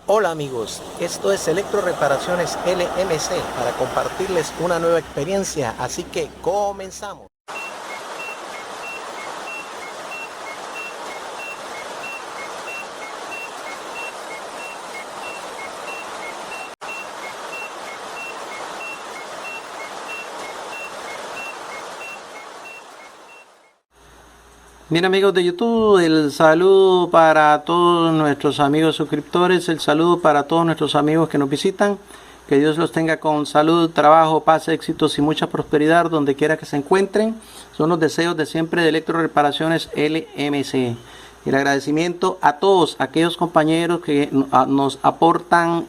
Hola amigos, esto es Electro Reparaciones LMC para compartirles una nueva experiencia, así que comenzamos. Bien amigos de YouTube, el saludo para todos nuestros amigos suscriptores, el saludo para todos nuestros amigos que nos visitan, que Dios los tenga con salud, trabajo, paz, éxitos y mucha prosperidad donde quiera que se encuentren. Son los deseos de siempre de Electro Reparaciones LMC. El agradecimiento a todos aquellos compañeros que nos aportan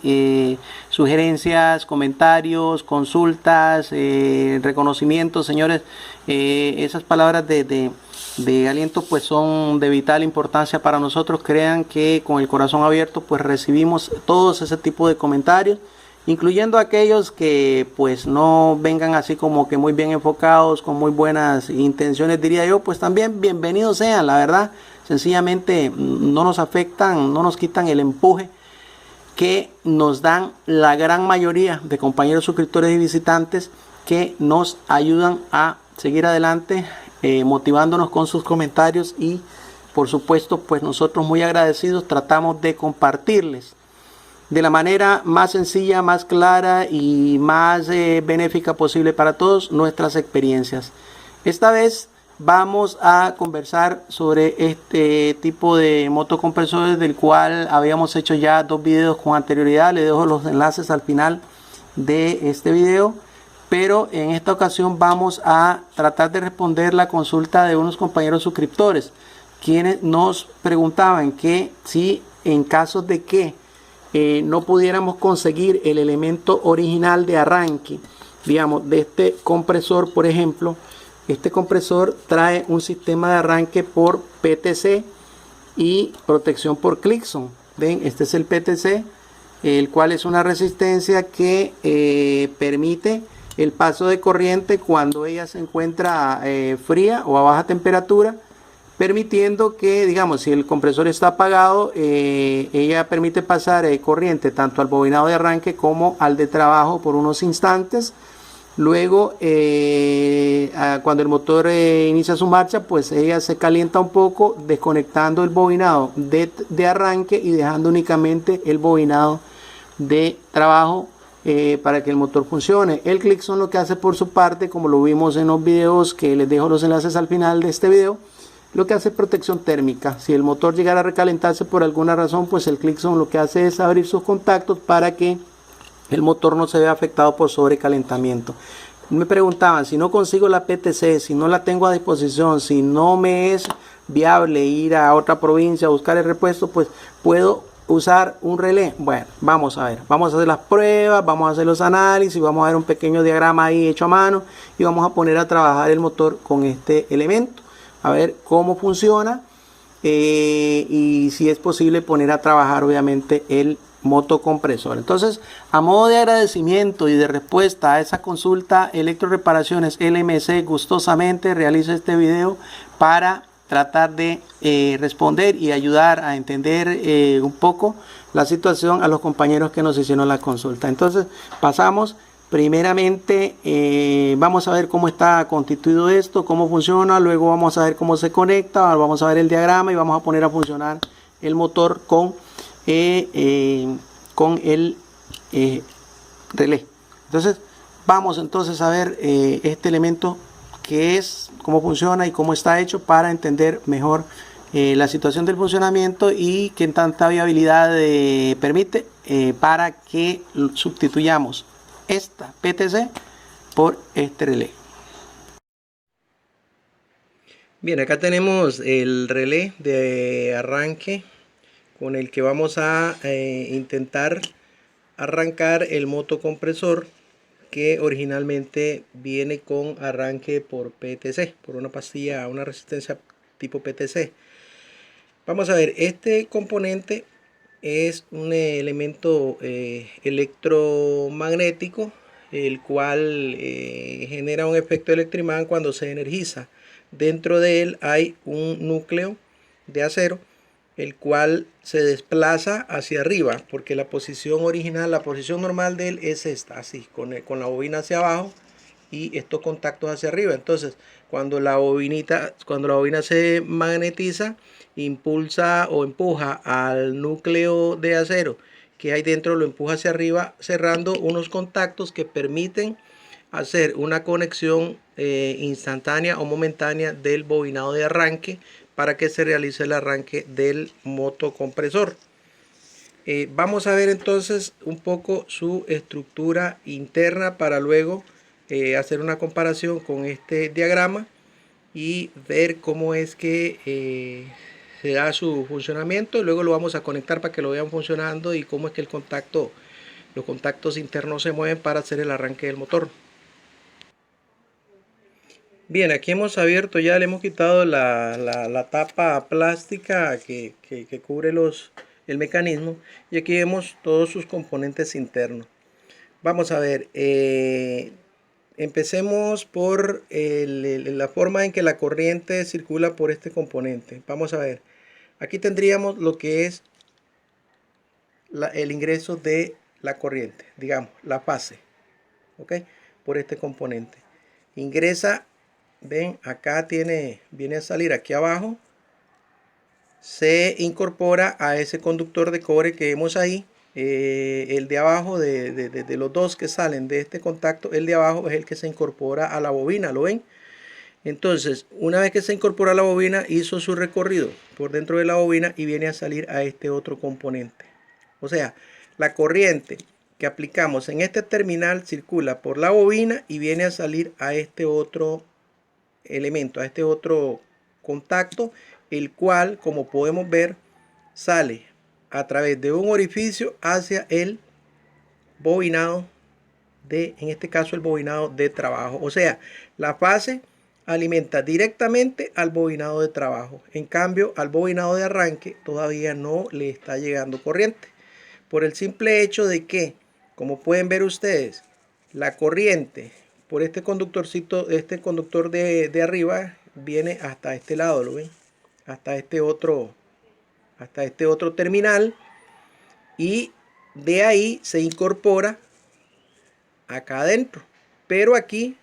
sugerencias, comentarios, consultas, reconocimientos, señores. Esas palabras de aliento pues son de vital importancia para nosotros. Crean que con el corazón abierto pues recibimos todos ese tipo de comentarios, incluyendo aquellos que pues no vengan así como que muy bien enfocados, con muy buenas intenciones, diría yo, pues también bienvenidos sean, la verdad. Sencillamente no nos afectan, no nos quitan el empuje que nos dan la gran mayoría de compañeros suscriptores y visitantes, que nos ayudan a seguir adelante, motivándonos con sus comentarios, y por supuesto pues nosotros muy agradecidos tratamos de compartirles de la manera más sencilla, más clara y más benéfica posible para todos nuestras experiencias. Esta vez vamos a conversar sobre este tipo de motocompresores, del cual habíamos hecho ya dos videos con anterioridad. Les dejo los enlaces al final de este video, pero en esta ocasión vamos a tratar de responder la consulta de unos compañeros suscriptores, quienes nos preguntaban que si en caso de que no pudiéramos conseguir el elemento original de arranque, digamos, de este compresor, por ejemplo. Este compresor trae un sistema de arranque por PTC y protección por Clixon. ¿Ven? Este es el PTC, el cual es una resistencia que permite el paso de corriente cuando ella se encuentra fría o a baja temperatura, permitiendo que, digamos, si el compresor está apagado, ella permite pasar corriente tanto al bobinado de arranque como al de trabajo por unos instantes. Luego, cuando el motor inicia su marcha, pues ella se calienta un poco, desconectando el bobinado de arranque y dejando únicamente el bobinado de trabajo para que el motor funcione. El Clixon lo que hace por su parte, como lo vimos en los videos que les dejo los enlaces al final de este video, lo que hace es protección térmica. Si el motor llegara a recalentarse por alguna razón, pues el Clixon lo que hace es abrir sus contactos para que el motor no se vea afectado por sobrecalentamiento. Me preguntaban, si no consigo la PTC, si no la tengo a disposición, si no me es viable ir a otra provincia a buscar el repuesto, pues puedo usar un relé. Bueno, vamos a ver, vamos a hacer las pruebas, vamos a hacer los análisis, vamos a ver un pequeño diagrama ahí hecho a mano y vamos a poner a trabajar el motor con este elemento, a ver cómo funciona, y si es posible poner a trabajar obviamente el motocompresor. Entonces, a modo de agradecimiento y de respuesta a esa consulta, Electro Reparaciones LMC gustosamente realiza este video para tratar de responder y ayudar a entender un poco la situación a los compañeros que nos hicieron la consulta. Entonces, pasamos. Primeramente vamos a ver cómo está constituido esto, cómo funciona. Luego vamos a ver cómo se conecta, vamos a ver el diagrama y vamos a poner a funcionar el motor con el relé. Entonces vamos entonces a ver este elemento, que es, cómo funciona y cómo está hecho, para entender mejor la situación del funcionamiento y qué tanta viabilidad permite para que sustituyamos esta PTC por este relé. Bien, acá tenemos el relé de arranque con el que vamos a intentar arrancar el motocompresor, que originalmente viene con arranque por PTC, por una pastilla, una resistencia tipo PTC. Vamos a ver, este componente es un elemento electromagnético, el cual genera un efecto electroimán cuando se energiza. Dentro de él hay un núcleo de acero el cual se desplaza hacia arriba, porque la posición original, la posición normal de él es esta, así, con la bobina hacia abajo y estos contactos hacia arriba. Entonces, cuando la bobina se magnetiza, impulsa o empuja al núcleo de acero que hay dentro, lo empuja hacia arriba, cerrando unos contactos que permiten hacer una conexión instantánea o momentánea del bobinado de arranque para que se realice el arranque del motocompresor. Vamos a ver entonces un poco su estructura interna para luego hacer una comparación con este diagrama y ver cómo es que se da su funcionamiento. Luego lo vamos a conectar para que lo vean funcionando y cómo es que los contactos internos se mueven para hacer el arranque del motor. Bien, aquí hemos abierto, ya le hemos quitado la tapa plástica que cubre el mecanismo, y aquí vemos todos sus componentes internos. Vamos a ver, empecemos por la forma en que la corriente circula por este componente. Vamos a ver, aquí tendríamos lo que es el ingreso de la corriente, digamos, la fase, ¿ok? Por este componente. Ingresa. Ven, acá viene a salir aquí abajo, se incorpora a ese conductor de cobre que vemos ahí, el de abajo de los dos que salen de este contacto, el de abajo es el que se incorpora a la bobina, ¿lo ven? Entonces, una vez que se incorpora a la bobina, hizo su recorrido por dentro de la bobina y viene a salir a este otro componente. O sea, la corriente que aplicamos en este terminal circula por la bobina y viene a salir a este otro elemento, a este otro contacto, el cual, como podemos ver, sale a través de un orificio hacia el bobinado en este caso el bobinado de trabajo. O sea, la fase alimenta directamente al bobinado de trabajo. En cambio, al bobinado de arranque todavía no le está llegando corriente, por el simple hecho de que, como pueden ver ustedes, la corriente por este conductorcito, este conductor de arriba, viene hasta este lado, ¿lo ven? Hasta este otro terminal, y de ahí se incorpora acá adentro. Pero aquí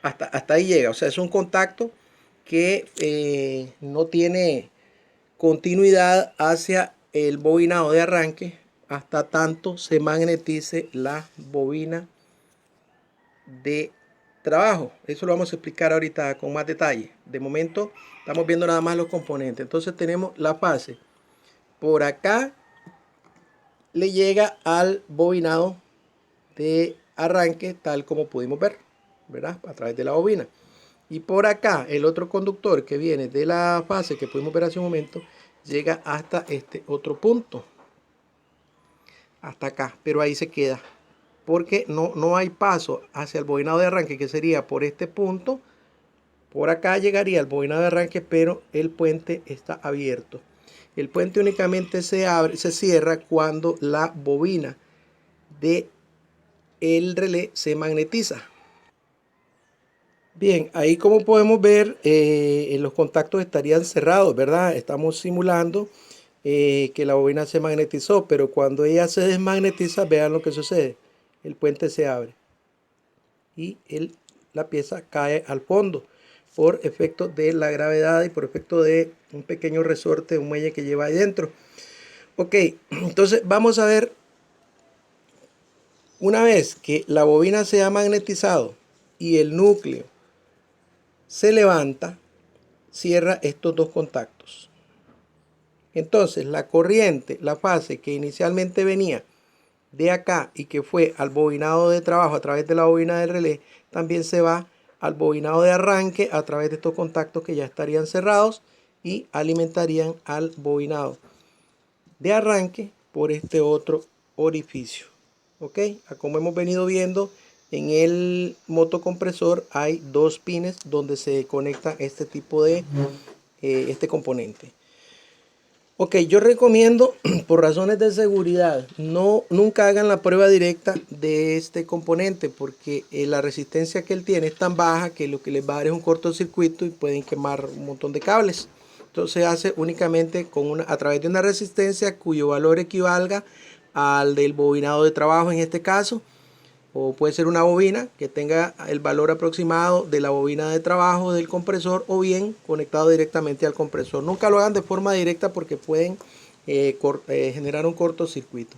hasta ahí llega. O sea, es un contacto que no tiene continuidad hacia el bobinado de arranque hasta tanto se magnetice la bobina de trabajo. Eso lo vamos a explicar ahorita con más detalle. De momento estamos viendo nada más los componentes. Entonces tenemos la fase. Por acá le llega al bobinado de arranque, tal como pudimos ver, ¿verdad? A través de la bobina. Y por acá el otro conductor que viene de la fase que pudimos ver hace un momento llega hasta este otro punto, hasta acá, pero ahí se queda porque no hay paso hacia el bobinado de arranque, que sería por este punto. Por acá llegaría el bobinado de arranque, pero el puente está abierto. El puente únicamente se cierra cuando la bobina de el relé se magnetiza. Bien, ahí como podemos ver, los contactos estarían cerrados, ¿verdad? Estamos simulando que la bobina se magnetizó, pero cuando ella se desmagnetiza, vean lo que sucede. El puente se abre y la pieza cae al fondo por efecto de la gravedad y por efecto de un pequeño resorte, un muelle que lleva ahí dentro. Ok, entonces vamos a ver, una vez que la bobina se ha magnetizado y el núcleo se levanta, cierra estos dos contactos. Entonces la corriente, la fase que inicialmente venía de acá y que fue al bobinado de trabajo a través de la bobina del relé, también se va al bobinado de arranque a través de estos contactos que ya estarían cerrados y alimentarían al bobinado de arranque por este otro orificio. Ok, como hemos venido viendo, en el motocompresor hay dos pines donde se conecta este tipo de este componente. Ok, yo recomiendo, por razones de seguridad, nunca hagan la prueba directa de este componente, porque la resistencia que él tiene es tan baja que lo que les va a dar es un cortocircuito y pueden quemar un montón de cables. Esto se hace únicamente a través de una resistencia cuyo valor equivalga al del bobinado de trabajo en este caso, o puede ser una bobina que tenga el valor aproximado de la bobina de trabajo del compresor, o bien conectado directamente al compresor. Nunca lo hagan de forma directa porque pueden generar un cortocircuito.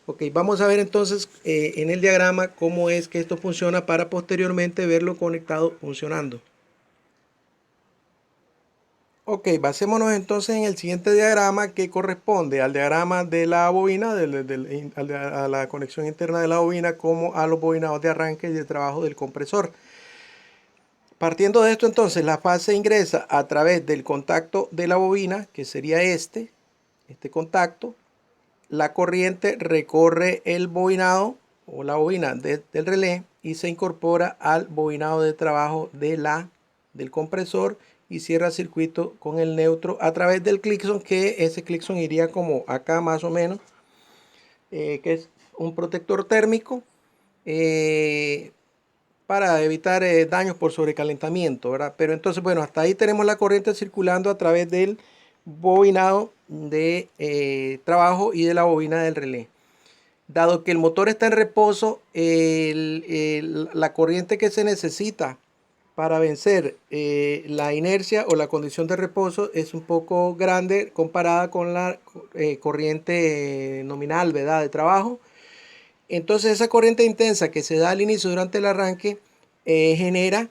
Ok, vamos a ver entonces en el diagrama cómo es que esto funciona para posteriormente verlo conectado funcionando. Ok, basémonos entonces en el siguiente diagrama, que corresponde al diagrama de la bobina, a la conexión interna de la bobina, como a los bobinados de arranque y de trabajo del compresor. Partiendo de esto entonces, la fase ingresa a través del contacto de la bobina, que sería este contacto. La corriente recorre el bobinado o la bobina del relé y se incorpora al bobinado de trabajo del compresor y cierra circuito con el neutro a través del Klixon, que ese Klixon iría como acá más o menos, que es un protector térmico para evitar daños por sobrecalentamiento, ¿verdad? Pero entonces, bueno, hasta ahí tenemos la corriente circulando a través del bobinado de trabajo y de la bobina del relé. Dado que el motor está en reposo, la corriente que se necesita para vencer la inercia o la condición de reposo es un poco grande comparada con la corriente nominal, ¿verdad?, de trabajo. Entonces esa corriente intensa que se da al inicio durante el arranque genera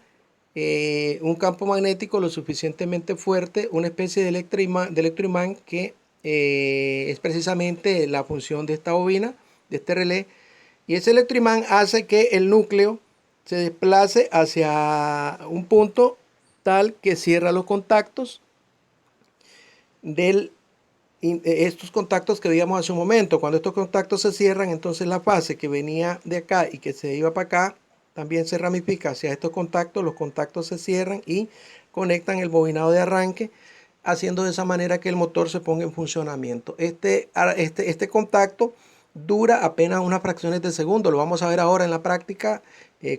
un campo magnético lo suficientemente fuerte, una especie de electroimán que es precisamente la función de esta bobina, de este relé, y ese electroimán hace que el núcleo se desplace hacia un punto tal que cierra los contactos estos contactos que veíamos hace un momento. Cuando estos contactos se cierran, entonces la fase que venía de acá y que se iba para acá también se ramifica hacia estos contactos. Los contactos se cierran y conectan el bobinado de arranque, haciendo de esa manera que el motor se ponga en funcionamiento. Este contacto dura apenas unas fracciones de segundo. Lo vamos a ver ahora en la práctica,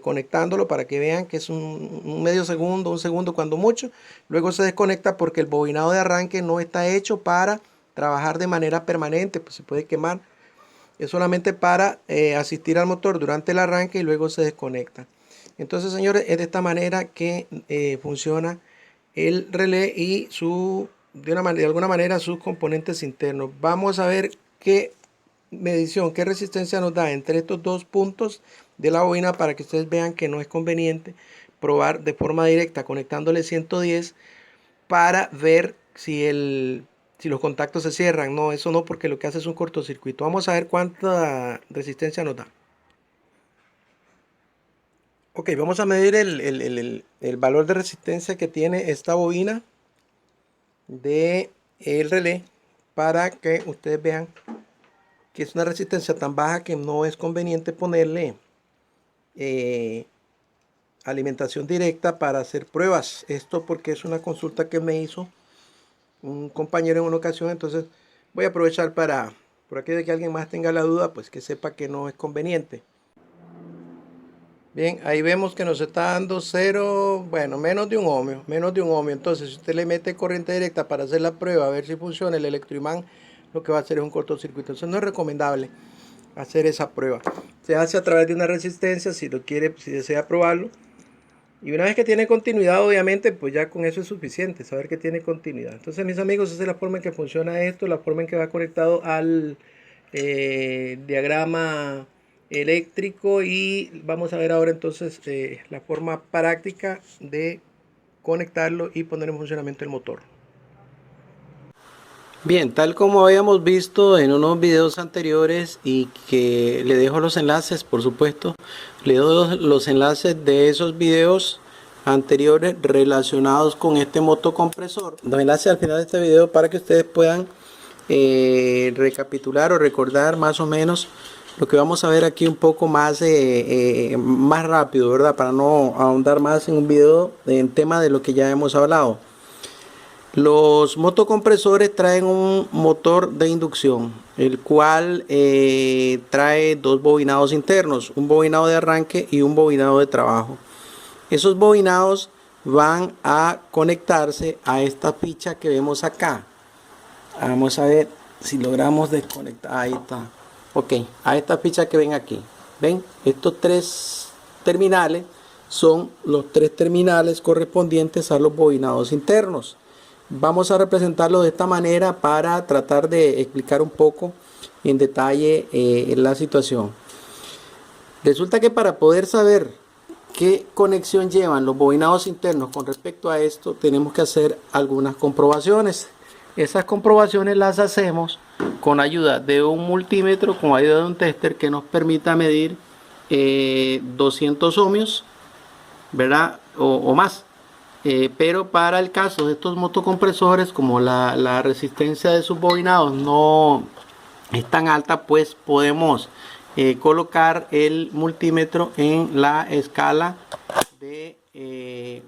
conectándolo para que vean que es un medio segundo, un segundo cuando mucho. Luego se desconecta porque el bobinado de arranque no está hecho para trabajar de manera permanente, pues se puede quemar. Es solamente para asistir al motor durante el arranque y luego se desconecta. Entonces, señores, es de esta manera que funciona el relé y de alguna manera sus componentes internos. Vamos a ver qué medición, qué resistencia nos da entre estos dos puntos de la bobina para que ustedes vean que no es conveniente probar de forma directa conectándole 110 para ver si los contactos se cierran. No, eso no, porque lo que hace es un cortocircuito. Vamos a ver cuánta resistencia nos da. Ok, vamos a medir el valor de resistencia que tiene esta bobina de el relé para que ustedes vean que es una resistencia tan baja que no es conveniente ponerle alimentación directa para hacer pruebas. Esto porque es una consulta que me hizo un compañero en una ocasión. Entonces voy a aprovechar por aquello de que alguien más tenga la duda, pues que sepa que no es conveniente. Bien, ahí vemos que nos está dando 0, bueno, menos de un ohmio, Entonces, si usted le mete corriente directa para hacer la prueba, a ver si funciona el electroimán, lo que va a hacer es un cortocircuito. Entonces no es recomendable hacer esa prueba. Se hace a través de una resistencia, si desea probarlo. Y una vez que tiene continuidad, obviamente, pues ya con eso es suficiente, saber que tiene continuidad. Entonces, mis amigos, esa es la forma en que funciona esto, la forma en que va conectado al diagrama eléctrico, y vamos a ver ahora entonces la forma práctica de conectarlo y poner en funcionamiento el motor. Bien, tal como habíamos visto en unos videos anteriores, y que le dejo los enlaces, por supuesto, le doy los enlaces de esos videos anteriores relacionados con este motocompresor. Los enlaces al final de este video para que ustedes puedan recapitular o recordar más o menos lo que vamos a ver aquí un poco más, más rápido, ¿verdad? Para no ahondar más en un video en tema de lo que ya hemos hablado. Los motocompresores traen un motor de inducción, el cual trae dos bobinados internos, un bobinado de arranque y un bobinado de trabajo. Esos bobinados van a conectarse a esta ficha que vemos acá. Vamos a ver si logramos desconectar. Ahí está. Ok, a esta ficha que ven aquí. ¿Ven? Estos tres terminales son los tres terminales correspondientes a los bobinados internos. Vamos a representarlo de esta manera para tratar de explicar un poco en detalle la situación. Resulta que para poder saber qué conexión llevan los bobinados internos con respecto a esto, tenemos que hacer algunas comprobaciones. Esas comprobaciones las hacemos con ayuda de un multímetro, con ayuda de un tester que nos permita medir 200 ohmios, ¿verdad? O más. Pero para el caso de estos motocompresores, como la resistencia de sus bobinados no es tan alta, pues podemos colocar el multímetro en la escala de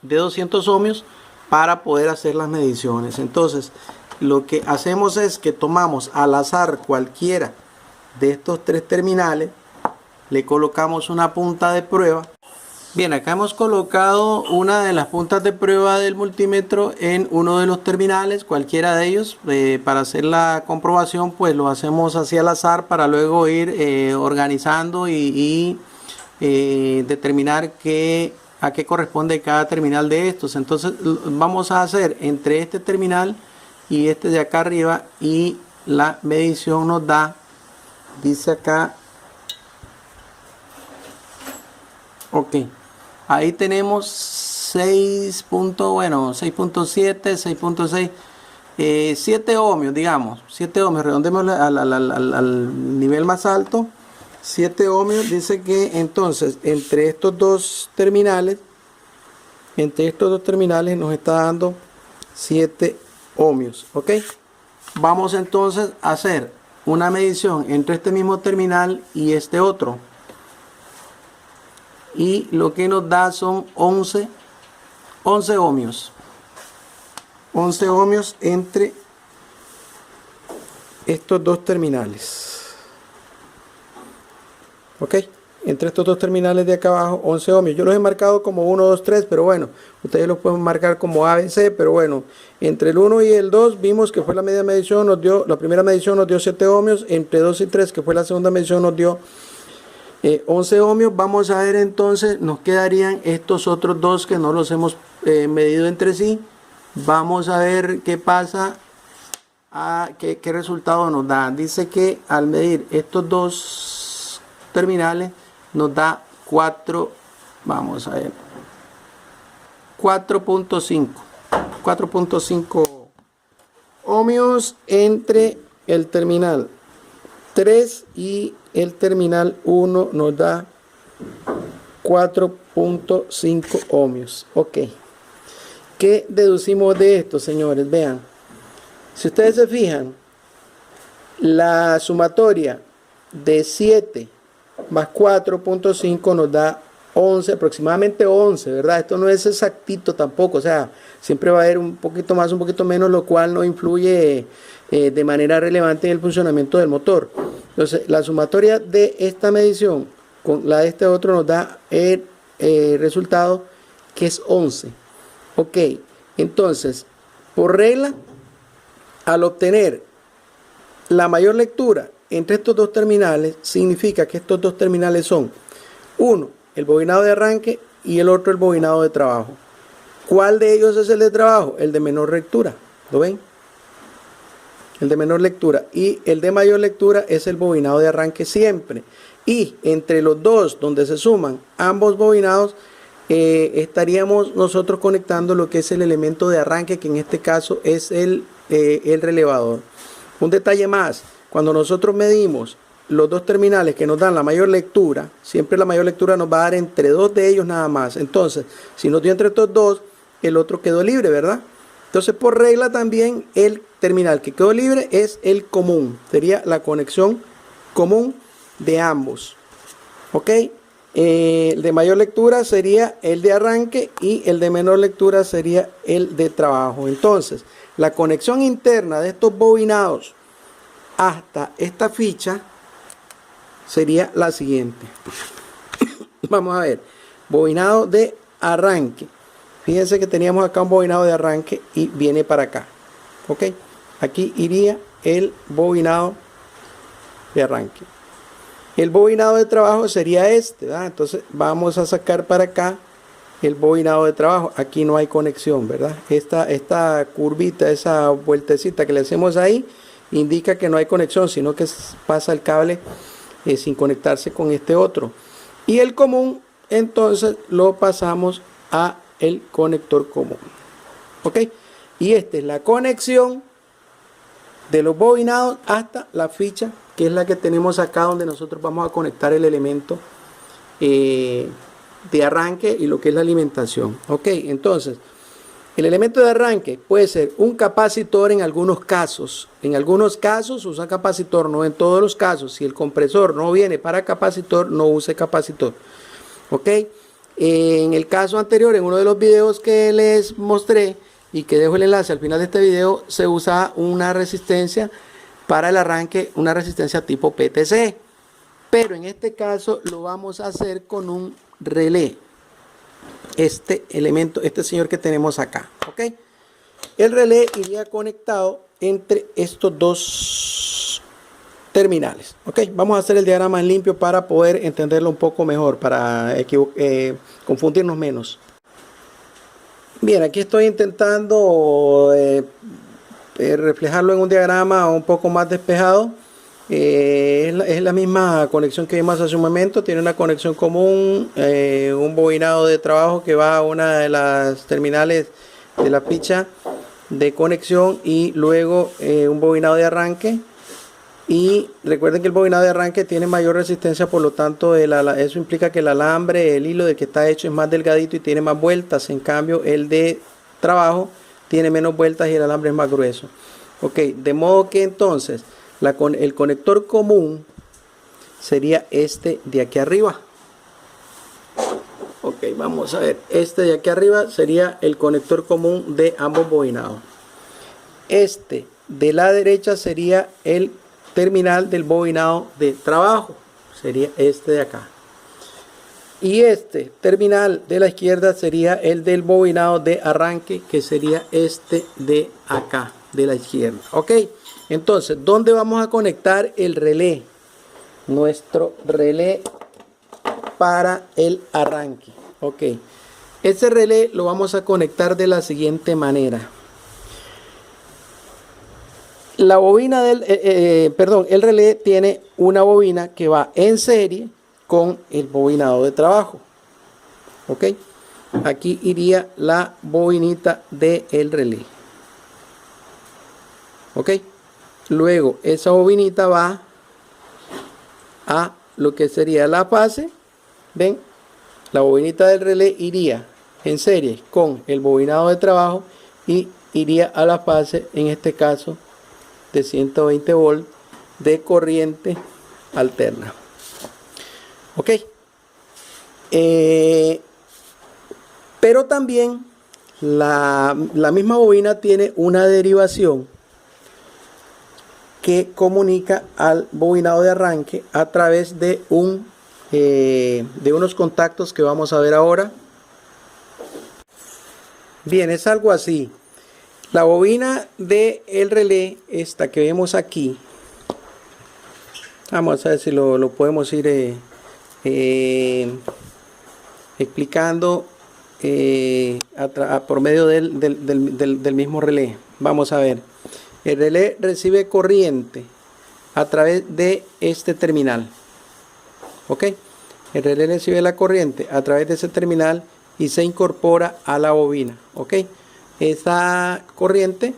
200 ohmios para poder hacer las mediciones. Entonces lo que hacemos es que tomamos al azar cualquiera de estos tres terminales, le colocamos una punta de prueba. Bien, acá hemos colocado una de las puntas de prueba del multímetro en uno de los terminales, cualquiera de ellos. Para hacer la comprobación, pues lo hacemos así al azar para luego ir organizando y determinar a qué corresponde cada terminal de estos. Entonces vamos a hacer entre este terminal y este de acá arriba, y la medición nos da, dice acá, ok, ahí tenemos 6.7, 6.6, 7 ohmios, digamos, 7 ohmios, redondemos al nivel más alto, 7 ohmios. Dice que entonces entre estos dos terminales nos está dando 7 ohmios, ok. Vamos entonces a hacer una medición entre este mismo terminal y este otro, y lo que nos da son 11 ohmios. 11 ohmios entre estos dos terminales. Ok, entre estos dos terminales de acá abajo, 11 ohmios. Yo los he marcado como 1, 2, 3, pero bueno, ustedes los pueden marcar como A, B, C, pero bueno, entre el 1 y el 2 vimos que fue la media medición, la primera medición nos dio 7 ohmios, entre 2 y 3, que fue la segunda medición, nos dio 11 ohmios. Vamos a ver entonces, nos quedarían estos otros dos que no los hemos medido entre sí. Vamos a ver qué pasa, qué resultado nos da. Dice que al medir estos dos terminales nos da 4, vamos a ver, 4.5 ohmios entre el terminal 3 y el terminal 1 nos da 4.5 ohmios. Ok, ¿qué deducimos de esto, señores? Vean, si ustedes se fijan, la sumatoria de 7 más 4.5 nos da 11, aproximadamente 11, ¿verdad? Esto no es exactito tampoco, o sea, siempre va a haber un poquito más, un poquito menos, lo cual no influye de manera relevante en el funcionamiento del motor. Entonces, la sumatoria de esta medición con la de este otro nos da el resultado que es 11. Ok, entonces, por regla, al obtener la mayor lectura entre estos dos terminales, significa que estos dos terminales son uno, el bobinado de arranque, y el otro, el bobinado de trabajo. ¿Cuál de ellos es el de trabajo? El de menor lectura, ¿lo ven? El de menor lectura, y el de mayor lectura es el bobinado de arranque siempre. Y entre los dos, donde se suman ambos bobinados, estaríamos nosotros conectando lo que es el elemento de arranque, que en este caso es el relevador. Un detalle más, cuando nosotros medimos los dos terminales que nos dan la mayor lectura, siempre la mayor lectura nos va a dar entre dos de ellos nada más. Entonces, si nos dio entre estos dos, el otro quedó libre, ¿verdad? Entonces, por regla también, el terminal que quedó libre es el común. Sería la conexión común de ambos. ¿Ok? El de mayor lectura sería el de arranque y el de menor lectura sería el de trabajo. Entonces, la conexión interna de estos bobinados hasta esta ficha sería la siguiente. Vamos a ver. Bobinado de arranque. Fíjense que teníamos acá un bobinado de arranque y viene para acá. Ok, aquí iría el bobinado de arranque. El bobinado de trabajo sería este, ¿verdad? Entonces vamos a sacar para acá el bobinado de trabajo. Aquí no hay conexión, ¿verdad? Esta curvita, esa vueltecita que le hacemos ahí, indica que no hay conexión, sino que pasa el cable sin conectarse con este otro. Y el común, entonces lo pasamos a el conector común. ¿Ok? Y esta es la conexión de los bobinados hasta la ficha, que es la que tenemos acá, donde nosotros vamos a conectar el elemento de arranque y lo que es la alimentación. Ok, entonces el elemento de arranque puede ser un capacitor en algunos casos. En algunos casos usa capacitor, no en todos los casos. Si el compresor no viene para capacitor, no use capacitor. Ok, en el caso anterior, en uno de los videos que les mostré y que dejo el enlace al final de este video, se usa una resistencia para el arranque, una resistencia tipo PTC. Pero en este caso lo vamos a hacer con un relé. Este elemento, este señor que tenemos acá, ok. El relé iría conectado entre estos dos terminales, ok. Vamos a hacer el diagrama en limpio para poder entenderlo un poco mejor, para confundirnos menos. Bien, aquí estoy intentando reflejarlo en un diagrama un poco más despejado. Es la misma conexión que vimos hace un momento. Tiene una conexión común, un bobinado de trabajo que va a una de las terminales de la ficha de conexión y luego un bobinado de arranque. Y recuerden que el bobinado de arranque tiene mayor resistencia, por lo tanto eso implica que el alambre, el hilo del que está hecho es más delgadito y tiene más vueltas. En cambio el de trabajo tiene menos vueltas y el alambre es más grueso. Ok, de modo que entonces el conector común sería este de aquí arriba. Ok, vamos a ver, este de aquí arriba sería el conector común de ambos bobinados. Este de la derecha sería el terminal del bobinado de trabajo, sería este de acá. Y este terminal de la izquierda sería el del bobinado de arranque, que sería este de acá, de la izquierda. Ok, entonces, ¿dónde vamos a conectar el relé? Nuestro relé para el arranque. Ok, ese relé lo vamos a conectar de la siguiente manera. La bobina el relé tiene una bobina que va en serie con el bobinado de trabajo. Ok, aquí iría la bobinita del relé. Ok, luego esa bobinita va a lo que sería la fase. Ven, la bobinita del relé iría en serie con el bobinado de trabajo y iría a la fase, en este caso de 120 volts de corriente alterna. Ok, pero también la misma bobina tiene una derivación que comunica al bobinado de arranque a través de unos contactos que vamos a ver ahora. Bien, es algo así. La bobina del relé, esta que vemos aquí, vamos a ver si lo podemos ir explicando por medio del mismo relé. Vamos a ver. El relé recibe corriente a través de este terminal. Ok, el relé recibe la corriente a través de ese terminal y se incorpora a la bobina. Ok, esa corriente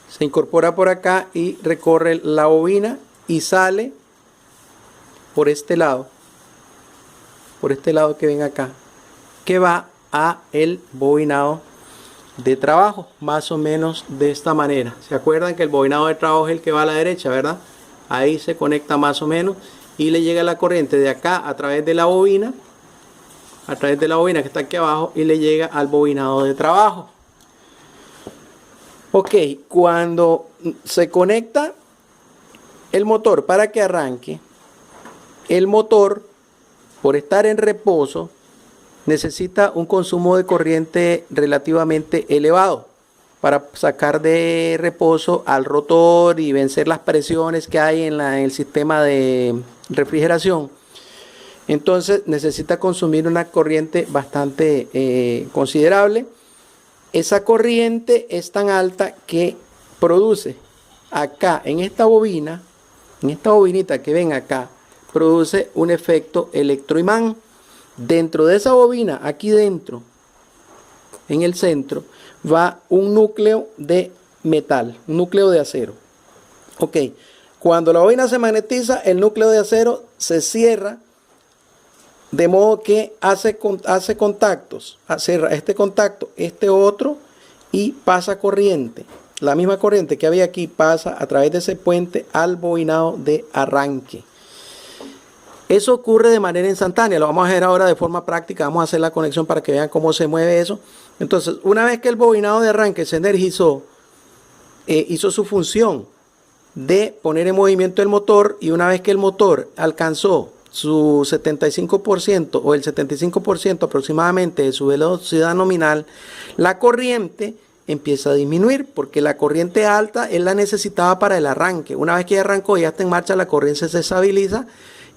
se incorpora por acá y recorre la bobina y sale por este lado que ven acá, que va a el bobinado de trabajo, más o menos de esta manera. ¿Se acuerdan que el bobinado de trabajo es el que va a la derecha, verdad? Ahí se conecta más o menos y le llega la corriente de acá a través de la bobina, que está aquí abajo, y le llega al bobinado de trabajo. Ok, cuando se conecta el motor para que arranque, el motor, por estar en reposo, necesita un consumo de corriente relativamente elevado para sacar de reposo al rotor y vencer las presiones que hay en el sistema de refrigeración. Entonces necesita consumir una corriente bastante considerable. Esa corriente es tan alta que produce acá en esta bobinita que ven acá, produce un efecto electroimán. Dentro de esa bobina, aquí dentro, en el centro, va un núcleo de metal, un núcleo de acero. Ok, cuando la bobina se magnetiza, el núcleo de acero se cierra, de modo que hace contactos, cierra este contacto, este otro, y pasa corriente. La misma corriente que había aquí pasa a través de ese puente al bobinado de arranque. Eso ocurre de manera instantánea, lo vamos a ver ahora de forma práctica, vamos a hacer la conexión para que vean cómo se mueve eso. Entonces, una vez que el bobinado de arranque se energizó, hizo su función de poner en movimiento el motor, y una vez que el motor alcanzó su 75% o el 75% aproximadamente de su velocidad nominal, la corriente empieza a disminuir, porque la corriente alta él la necesitaba para el arranque. Una vez que ya arrancó y ya está en marcha, la corriente se estabiliza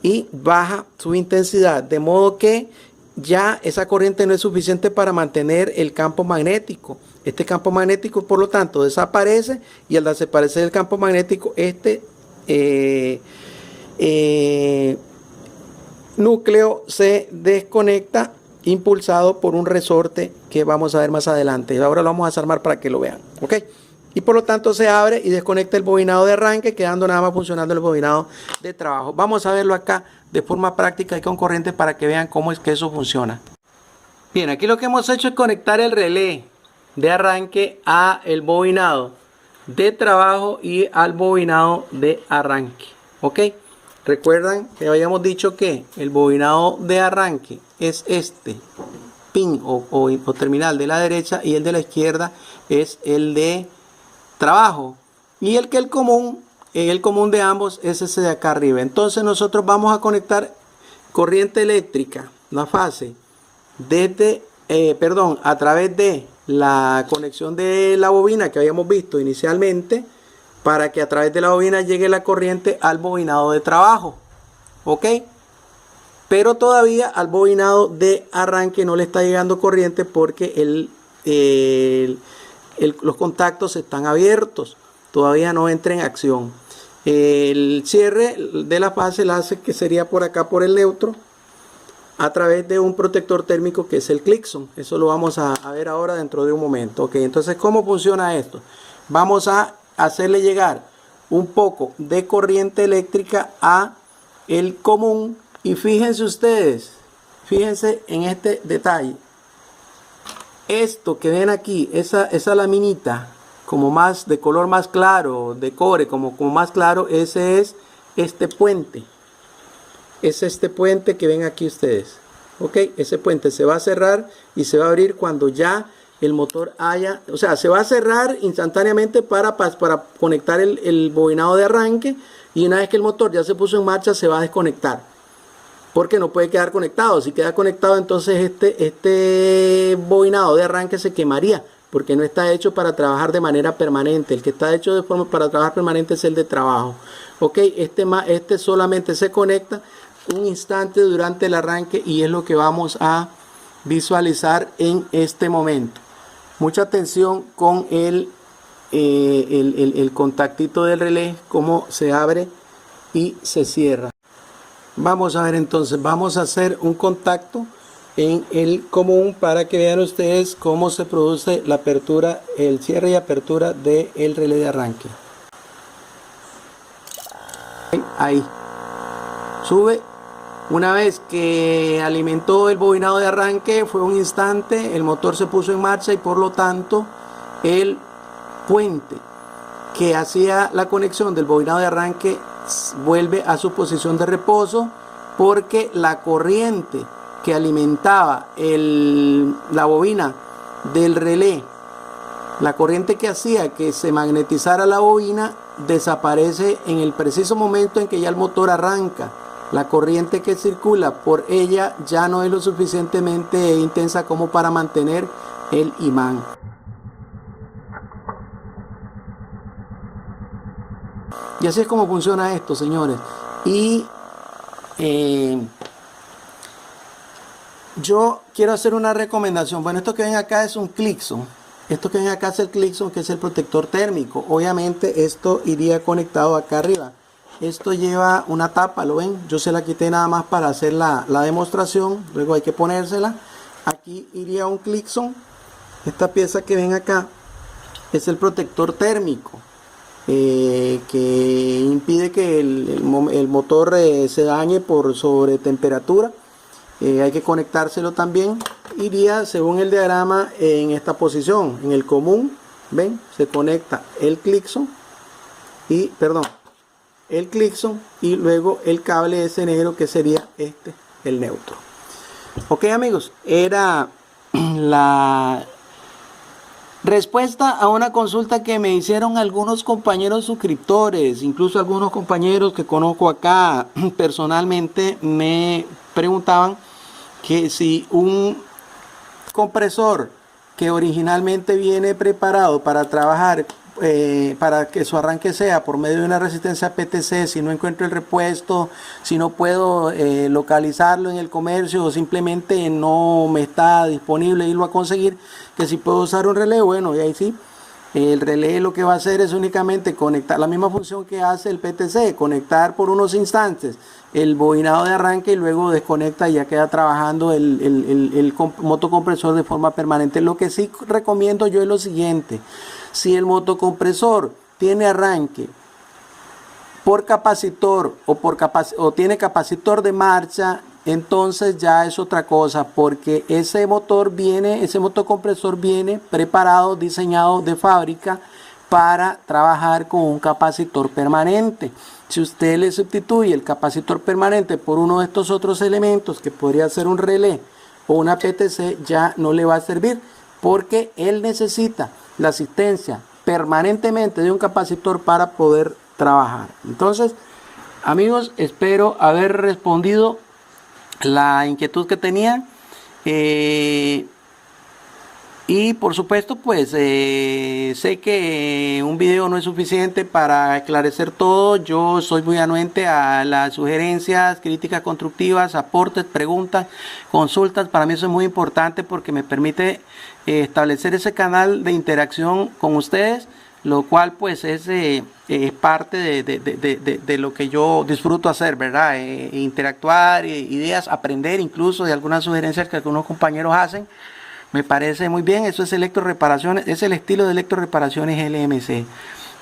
y baja su intensidad, de modo que ya esa corriente no es suficiente para mantener el campo magnético. Este campo magnético, por lo tanto, desaparece, y al desaparecer el campo magnético, este núcleo se desconecta, impulsado por un resorte que vamos a ver más adelante. Ahora lo vamos a desarmar para que lo vean, ¿ok? Y por lo tanto se abre y desconecta el bobinado de arranque, quedando nada más funcionando el bobinado de trabajo. Vamos a verlo acá de forma práctica y con corriente para que vean cómo es que eso funciona. Bien, aquí lo que hemos hecho es conectar el relé de arranque a el bobinado de trabajo y al bobinado de arranque, ¿ok? Recuerdan que habíamos dicho que el bobinado de arranque es este pin o terminal de la derecha, y el de la izquierda es el de trabajo, y el común de ambos es ese de acá arriba. Entonces nosotros vamos a conectar corriente eléctrica, la fase, a través de la conexión de la bobina que habíamos visto inicialmente, para que a través de la bobina llegue la corriente al bobinado de trabajo, ¿ok? Pero todavía al bobinado de arranque no le está llegando corriente, porque los contactos están abiertos, todavía no entra en acción. El cierre de la fase la hace, que sería por acá, por el neutro, a través de un protector térmico que es el Clixon. Eso lo vamos a ver ahora dentro de un momento. Ok, entonces, ¿cómo funciona esto? Vamos a hacerle llegar un poco de corriente eléctrica a el común, y fíjense ustedes, fíjense en este detalle. Esto que ven aquí, esa laminita como más de color más claro, de cobre como más claro, ese es este puente. Es este puente que ven aquí ustedes. Ok, ese puente se va a cerrar y se va a abrir cuando ya el motor haya, o sea, se va a cerrar instantáneamente para conectar el bobinado de arranque, y una vez que el motor ya se puso en marcha, se va a desconectar, porque no puede quedar conectado. Si queda conectado, entonces este bobinado de arranque se quemaría, porque no está hecho para trabajar de manera permanente. El que está hecho para trabajar permanente es el de trabajo. Ok, este solamente se conecta un instante durante el arranque, y es lo que vamos a visualizar en este momento. Mucha atención con el contactito del relé, cómo se abre y se cierra. Vamos a ver entonces, vamos a hacer un contacto en el común para que vean ustedes cómo se produce la apertura, el cierre y apertura del relé de arranque. Ahí sube. Una vez que alimentó el bobinado de arranque, fue un instante, el motor se puso en marcha, y por lo tanto el puente que hacía la conexión del bobinado de arranque vuelve a su posición de reposo, porque la corriente que alimentaba la bobina del relé, la corriente que hacía que se magnetizara la bobina, desaparece en el preciso momento en que ya el motor arranca. la corriente que circula por ella ya no es lo suficientemente intensa como para mantener el imán. Y así es como funciona esto, señores. Y yo quiero hacer una recomendación. Bueno, esto que ven acá es un Clixon. Esto que ven acá es el Clixon, que es el protector térmico. Obviamente esto iría conectado acá arriba. Esto lleva una tapa, ¿lo ven? Yo se la quité nada más para hacer la demostración. Luego hay que ponérsela. Aquí iría un Clixon. Esta pieza que ven acá es el protector térmico, que impide que el motor se dañe por sobretemperatura. Hay que conectárselo también. Iría según el diagrama en esta posición, en el común. Ven, se conecta el Clixon y luego el cable ese negro, que sería este, el neutro. Ok, amigos, era la respuesta a una consulta que me hicieron algunos compañeros suscriptores, incluso algunos compañeros que conozco acá personalmente me preguntaban que si un compresor que originalmente viene preparado para trabajar, para que su arranque sea por medio de una resistencia PTC, si no encuentro el repuesto, si no puedo localizarlo en el comercio o simplemente no me está disponible irlo a conseguir, que si puedo usar un relé. Bueno, y ahí sí, el relé lo que va a hacer es únicamente conectar, la misma función que hace el PTC, conectar por unos instantes el bobinado de arranque y luego desconecta y ya queda trabajando el motocompresor de forma permanente. Lo que sí recomiendo yo es lo siguiente: si el motocompresor tiene arranque por capacitor o tiene capacitor de marcha, entonces ya es otra cosa, porque ese motocompresor viene preparado, diseñado de fábrica para trabajar con un capacitor permanente. Si usted le sustituye el capacitor permanente por uno de estos otros elementos, que podría ser un relé o una PTC, ya no le va a servir, porque él necesita la asistencia permanentemente de un capacitor para poder trabajar. Entonces, amigos, espero haber respondido la inquietud que tenía. Y por supuesto, pues sé que un video no es suficiente para esclarecer todo. Yo soy muy anuente a las sugerencias, críticas constructivas, aportes, preguntas, consultas. Para mí eso es muy importante porque me permite establecer ese canal de interacción con ustedes, lo cual pues es parte de lo que yo disfruto hacer, ¿verdad? Interactuar, ideas, aprender incluso de algunas sugerencias que algunos compañeros hacen. Me parece muy bien. Eso es electroreparaciones, es el estilo de electroreparaciones LMC.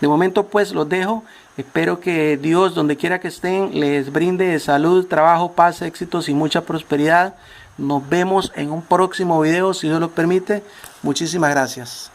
De momento pues los dejo. Espero que Dios, donde quiera que estén, les brinde salud, trabajo, paz, éxitos y mucha prosperidad. Nos vemos en un próximo video, si Dios lo permite. Muchísimas gracias.